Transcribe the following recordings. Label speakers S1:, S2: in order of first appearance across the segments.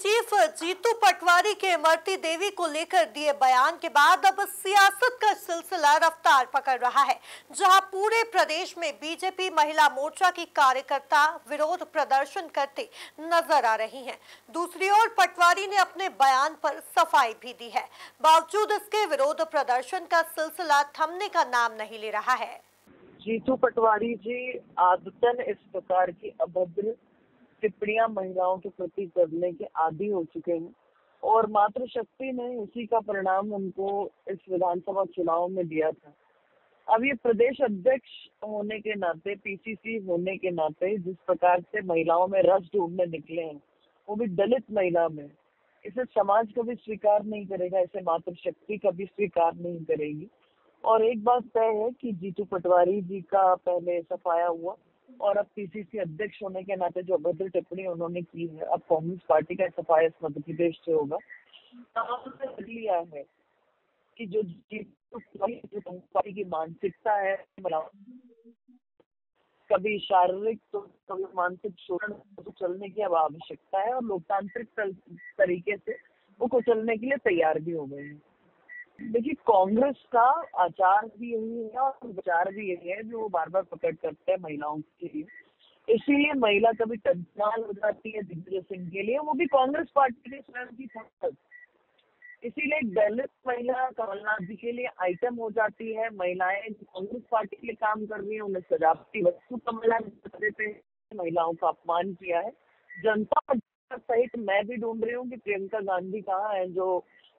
S1: Chief Jitu Patwari के इमरती देवी को लेकर दिए बयान के बाद अब सियासत का सिलसिला रफ्तार पकड़ रहा है, जहां पूरे प्रदेश में बीजेपी महिला मोर्चा की कार्यकर्ता विरोध प्रदर्शन करते नजर आ रही हैं। दूसरी ओर पटवारी ने अपने बयान पर सफाई भी दी है। बावजूद इसके विरोध प्रदर्शन का सिलसिला थमने का नाम नहीं ले रहा है।
S2: जीतू पटवारी जी आदतन इस प्रकार की अभद्र टिप्पणियां महिलाओं के प्रति करने के आदी हो चुके हैं और मातृशक्ति ने इसी का परिणाम उनको इस विधानसभा चुनाव में दिया था। अब ये प्रदेश अध्यक्ष होने के नाते, पीसीसी होने के नाते जिस प्रकार से महिलाओं में रस ढूंढने निकले हैं, वो भी दलित महिला में, इसे समाज कभी स्वीकार नहीं करेगा, इसे मातृशक्ति कभी स्वीकार नहीं करेगी। और एक बात तय है कि जीतू पटवारी जी का पहले सफाया हुआ और अब पीसीसी अध्यक्ष होने के नाते जो अभद्र टिप्पणी उन्होंने की है, अब कांग्रेस पार्टी का सफाया मध्य प्रदेश से होगा। लिया है कि जो जीतू पार्टी की मानसिकता है, कभी शारीरिक तो कभी मानसिक शोषण को चलने की अब आवश्यकता है और लोकतांत्रिक तरीके से वो कुचलने के लिए तैयार भी हो गए हैं। देखिए, कांग्रेस का आचार भी यही है और विचार भी यही है जो वो बार बार प्रकट करते हैं महिलाओं के लिए। इसीलिए महिला कभी तत्काल हो जाती है दिग्विजय सिंह के लिए, वो भी कांग्रेस पार्टी के स्वयं की संसद। इसीलिए दलित महिला कमलनाथ जी के लिए आइटम हो जाती है। महिलाएं जो कांग्रेस पार्टी के लिए काम कर रही है उन्हें सजावटी वस्तु कमलनाथ देते हैं, महिलाओं का अपमान किया है। जनता सहित मैं भी ढूंढ रही हूँ कि प्रियंका गांधी कहाँ है जो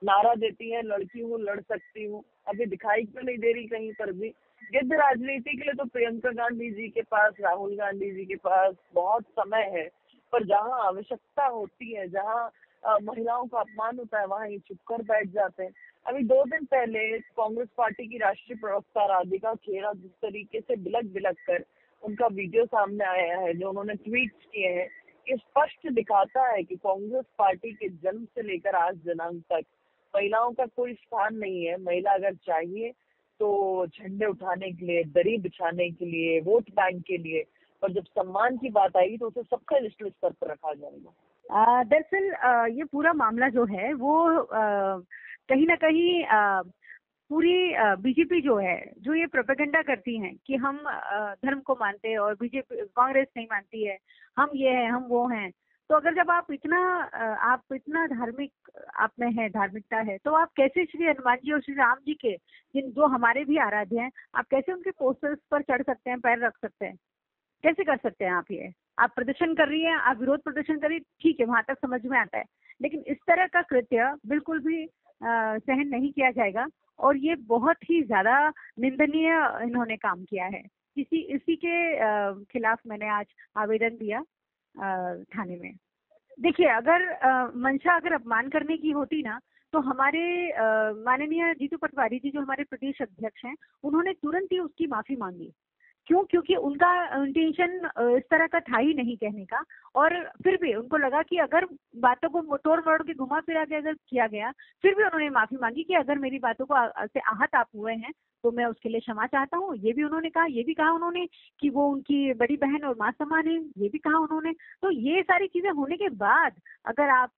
S2: नारा देती है लड़की हूँ लड़ सकती हूँ, अभी दिखाई क्यों नहीं दे रही कहीं पर भी। गिद्ध राजनीति के लिए तो प्रियंका गांधी जी के पास, राहुल गांधी जी के पास बहुत समय है, पर जहाँ आवश्यकता होती है, जहाँ महिलाओं का अपमान होता है, वहाँ ये चुप कर बैठ जाते हैं। अभी 2 दिन पहले कांग्रेस पार्टी की राष्ट्रीय प्रवक्ता राधिका खेरा जिस तरीके से बिलक बिलक कर उनका वीडियो सामने आया है, जो उन्होंने ट्वीट किए हैं, ये स्पष्ट दिखाता है कि कांग्रेस पार्टी के जन्म से लेकर आज दिनांक तक महिलाओं का कोई स्थान नहीं है। महिला अगर चाहिए तो झंडे उठाने के लिए, दरी बिछाने के लिए, वोट बैंक के लिए, पर जब सम्मान की बात आएगी तो उसे सबसे निचले स्तर पर रखा जाएगा।
S3: दरअसल ये पूरा मामला जो है वो कहीं ना कहीं पूरी बीजेपी जो है, जो ये प्रोपेगेंडा करती हैं कि हम धर्म को मानते हैं और बीजेपी कांग्रेस नहीं मानती है, हम ये हैं हम वो हैं। तो अगर जब आप इतना धार्मिक आप में है, धार्मिकता है, तो आप कैसे श्री हनुमान जी और श्री राम जी के जो हमारे भी आराध्य हैं, आप कैसे उनके पोस्टर्स पर चढ़ सकते हैं, पैर रख सकते हैं? कैसे कर सकते हैं आप ये? आप प्रदर्शन कर रही हैं, आप विरोध प्रदर्शन कर रही, ठीक है, वहां तक समझ में आता है, लेकिन इस तरह का कृत्य बिल्कुल भी सहन नहीं किया जाएगा और ये बहुत ही ज्यादा निंदनीय इन्होंने काम किया है। इसी के खिलाफ मैंने आज आवेदन दिया थाने में। देखिए, अगर मंशा अगर अपमान करने की होती ना, तो हमारे माननीय जीतू पटवारी जी जो हमारे प्रदेश अध्यक्ष हैं, उन्होंने तुरंत ही उसकी माफी मांगी। क्यों? क्योंकि उनका इंटेंशन इस तरह का था ही नहीं कहने का, और फिर भी उनको लगा कि अगर बातों को तोड़ मरोड़ के घुमा फिरा के अगर किया गया, फिर भी उन्होंने माफी मांगी कि अगर मेरी बातों को से आहत आप हुए हैं तो मैं उसके लिए क्षमा चाहता हूँ। ये भी उन्होंने कहा, ये भी कहा उन्होंने कि वो उनकी बड़ी बहन और माँ समान है, ये भी कहा उन्होंने। तो ये सारी चीजें होने के बाद अगर आप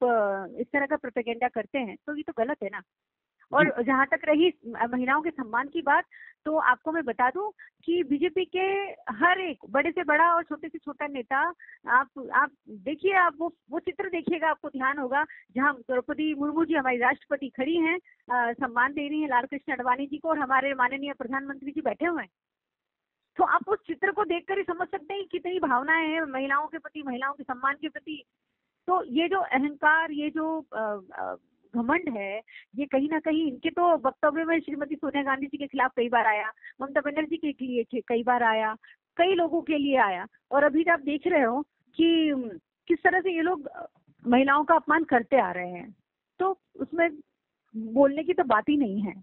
S3: इस तरह का प्रोपेगेंडा करते हैं तो ये तो गलत है ना। और जहां तक रही महिलाओं के सम्मान की बात, तो आपको मैं बता दूं कि बीजेपी के हर एक बड़े से बड़ा और छोटे से छोटा नेता, आप देखिए, आप वो चित्र देखिएगा, आपको ध्यान होगा जहां द्रौपदी मुर्मू जी हमारी राष्ट्रपति खड़ी हैं, सम्मान दे रही हैं लाल कृष्ण आडवाणी जी को, और हमारे माननीय प्रधानमंत्री जी बैठे हुए हैं। तो आप उस चित्र को देखकर ही समझ सकते हैं कितनी भावनाएं हैं महिलाओं के प्रति, महिलाओं के सम्मान के प्रति। तो ये जो अहंकार, ये जो घमंड है, ये कहीं ना कहीं इनके तो वक्तव्य में श्रीमती सोनिया गांधी जी के खिलाफ कई बार आया, ममता बनर्जी के लिए कई बार आया, कई लोगों के लिए आया, और अभी आप देख रहे हो कि किस तरह से ये लोग महिलाओं का अपमान करते आ रहे हैं। तो उसमें बोलने की तो बात ही नहीं है।